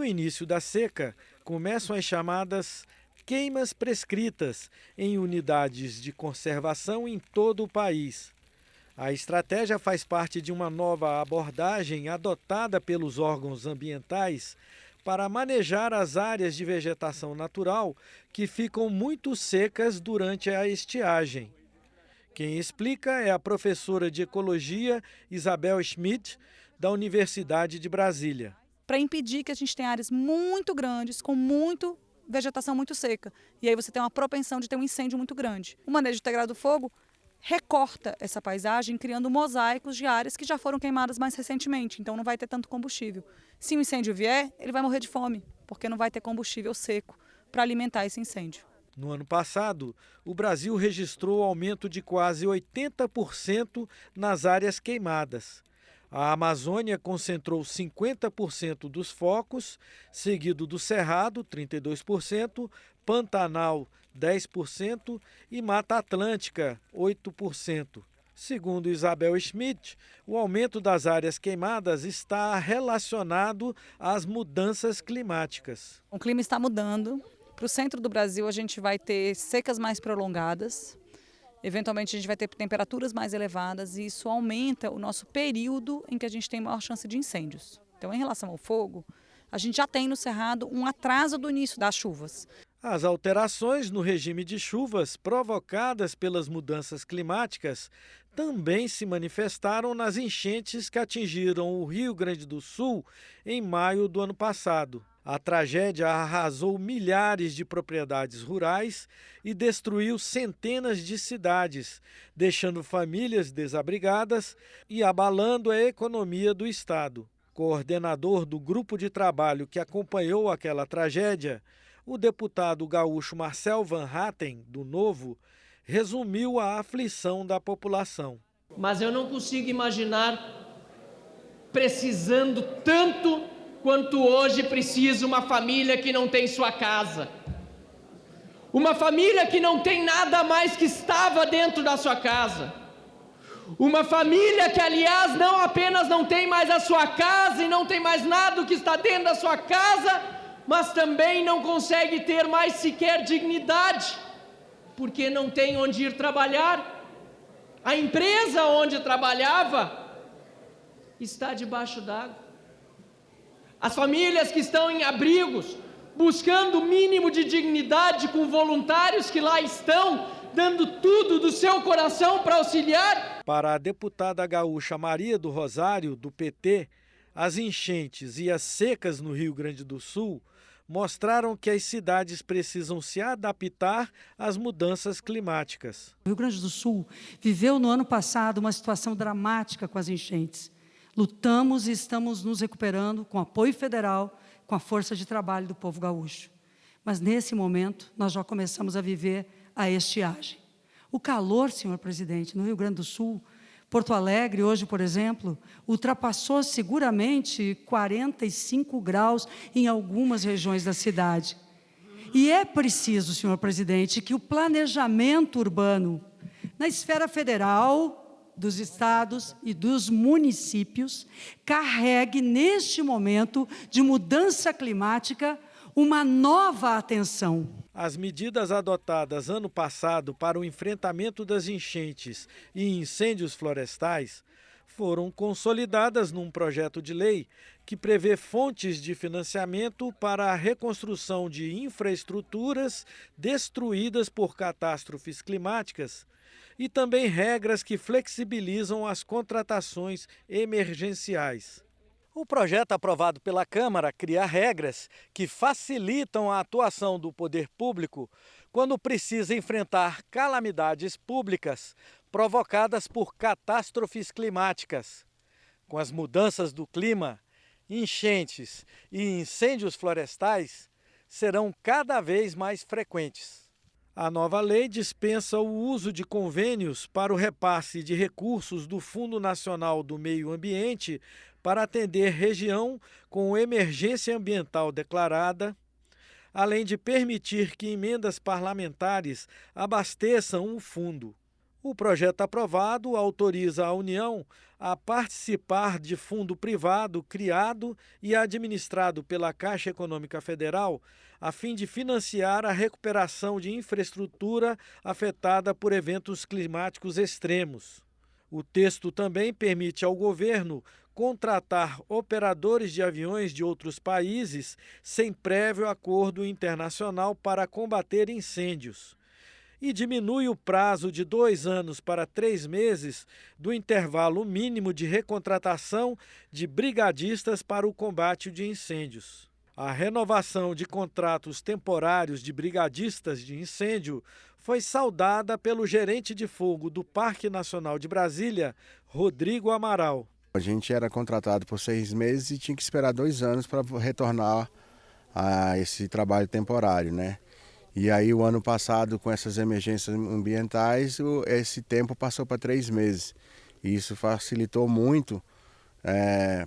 No início da seca, começam as chamadas queimas prescritas em unidades de conservação em todo o país. A estratégia faz parte de uma nova abordagem adotada pelos órgãos ambientais para manejar as áreas de vegetação natural que ficam muito secas durante a estiagem. Quem explica é a professora de Ecologia Isabel Schmidt, da Universidade de Brasília. Para impedir que a gente tenha áreas muito grandes, com muito vegetação muito seca. E aí você tem uma propensão de ter um incêndio muito grande. O manejo integrado do fogo recorta essa paisagem, criando mosaicos de áreas que já foram queimadas mais recentemente, então não vai ter tanto combustível. Se o incêndio vier, ele vai morrer de fome, porque não vai ter combustível seco para alimentar esse incêndio. No ano passado, o Brasil registrou aumento de quase 80% nas áreas queimadas. A Amazônia concentrou 50% dos focos, seguido do Cerrado, 32%, Pantanal, 10% e Mata Atlântica, 8%. Segundo Isabel Schmidt, o aumento das áreas queimadas está relacionado às mudanças climáticas. O clima está mudando. Para o centro do Brasil, a gente vai ter secas mais prolongadas. Eventualmente, a gente vai ter temperaturas mais elevadas e isso aumenta o nosso período em que a gente tem maior chance de incêndios. Então, em relação ao fogo, a gente já tem no Cerrado um atraso do início das chuvas. As alterações no regime de chuvas provocadas pelas mudanças climáticas também se manifestaram nas enchentes que atingiram o Rio Grande do Sul em maio do ano passado. A tragédia arrasou milhares de propriedades rurais e destruiu centenas de cidades, deixando famílias desabrigadas e abalando a economia do estado. Coordenador do grupo de trabalho que acompanhou aquela tragédia, o deputado gaúcho Marcel Van Hatten, do Novo, resumiu a aflição da população. Mas eu não consigo imaginar precisando tanto quanto hoje precisa uma família que não tem sua casa. Uma família que não tem nada mais que estava dentro da sua casa. Uma família que, aliás, não apenas não tem mais a sua casa e não tem mais nada que está dentro da sua casa, mas também não consegue ter mais sequer dignidade, porque não tem onde ir trabalhar. A empresa onde trabalhava está debaixo d'água. As famílias que estão em abrigos, buscando o mínimo de dignidade com voluntários que lá estão, dando tudo do seu coração para auxiliar. Para a deputada gaúcha Maria do Rosário, do PT, as enchentes e as secas no Rio Grande do Sul mostraram que as cidades precisam se adaptar às mudanças climáticas. O Rio Grande do Sul viveu no ano passado uma situação dramática com as enchentes. Lutamos e estamos nos recuperando com apoio federal, com a força de trabalho do povo gaúcho. Mas nesse momento nós já começamos a viver a estiagem. O calor, senhor presidente, no Rio Grande do Sul, Porto Alegre, hoje, por exemplo, ultrapassou seguramente 45 graus em algumas regiões da cidade. E é preciso, senhor presidente, que o planejamento urbano, na esfera federal, dos estados e dos municípios, carregue, neste momento de mudança climática, uma nova atenção. As medidas adotadas ano passado para o enfrentamento das enchentes e incêndios florestais foram consolidadas num projeto de lei que prevê fontes de financiamento para a reconstrução de infraestruturas destruídas por catástrofes climáticas e também regras que flexibilizam as contratações emergenciais. O projeto aprovado pela Câmara cria regras que facilitam a atuação do poder público quando precisa enfrentar calamidades públicas provocadas por catástrofes climáticas. Com as mudanças do clima, enchentes e incêndios florestais serão cada vez mais frequentes. A nova lei dispensa o uso de convênios para o repasse de recursos do Fundo Nacional do Meio Ambiente para atender região com emergência ambiental declarada, além de permitir que emendas parlamentares abasteçam o fundo. O projeto aprovado autoriza a União a participar de fundo privado criado e administrado pela Caixa Econômica Federal, a fim de financiar a recuperação de infraestrutura afetada por eventos climáticos extremos. O texto também permite ao governo contratar operadores de aviões de outros países sem prévio acordo internacional para combater incêndios. E diminui o prazo de 2 anos para 3 meses do intervalo mínimo de recontratação de brigadistas para o combate de incêndios. A renovação de contratos temporários de brigadistas de incêndio foi saudada pelo gerente de fogo do Parque Nacional de Brasília, Rodrigo Amaral. A gente era contratado por 6 meses e tinha que esperar 2 anos para retornar a esse trabalho temporário, né? E aí o ano passado, com essas emergências ambientais, esse tempo passou para 3 meses. E isso facilitou muito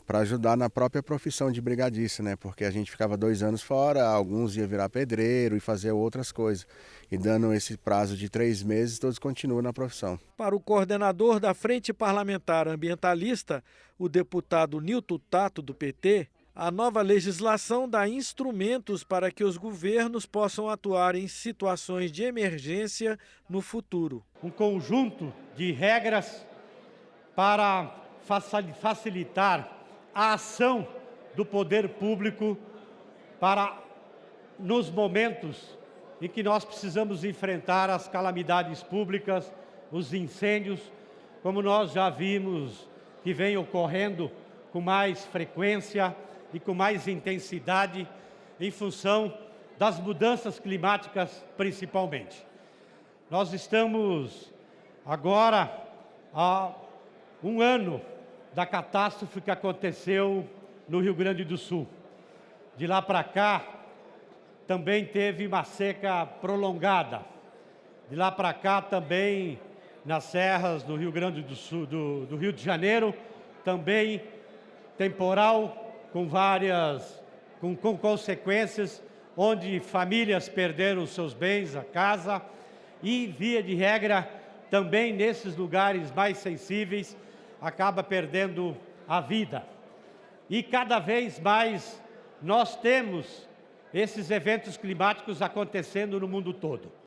para ajudar na própria profissão de brigadista, né? Porque a gente ficava 2 anos fora, alguns iam virar pedreiro e fazer outras coisas. E dando esse prazo de 3 meses, todos continuam na profissão. Para o coordenador da Frente Parlamentar Ambientalista, o deputado Nilton Tato, do PT, a nova legislação dá instrumentos para que os governos possam atuar em situações de emergência no futuro. Um conjunto de regras para facilitar a ação do poder público para, nos momentos em que nós precisamos enfrentar as calamidades públicas, os incêndios, como nós já vimos que vem ocorrendo com mais frequência e com mais intensidade em função das mudanças climáticas principalmente. Nós estamos agora há 1 ano da catástrofe que aconteceu no Rio Grande do Sul. De lá para cá, também teve uma seca prolongada. De lá para cá também, nas serras do Rio Grande do Sul, do Rio de Janeiro, também temporal, com consequências, onde famílias perderam seus bens, a casa, e, via de regra, também nesses lugares mais sensíveis, acaba perdendo a vida. E cada vez mais nós temos esses eventos climáticos acontecendo no mundo todo.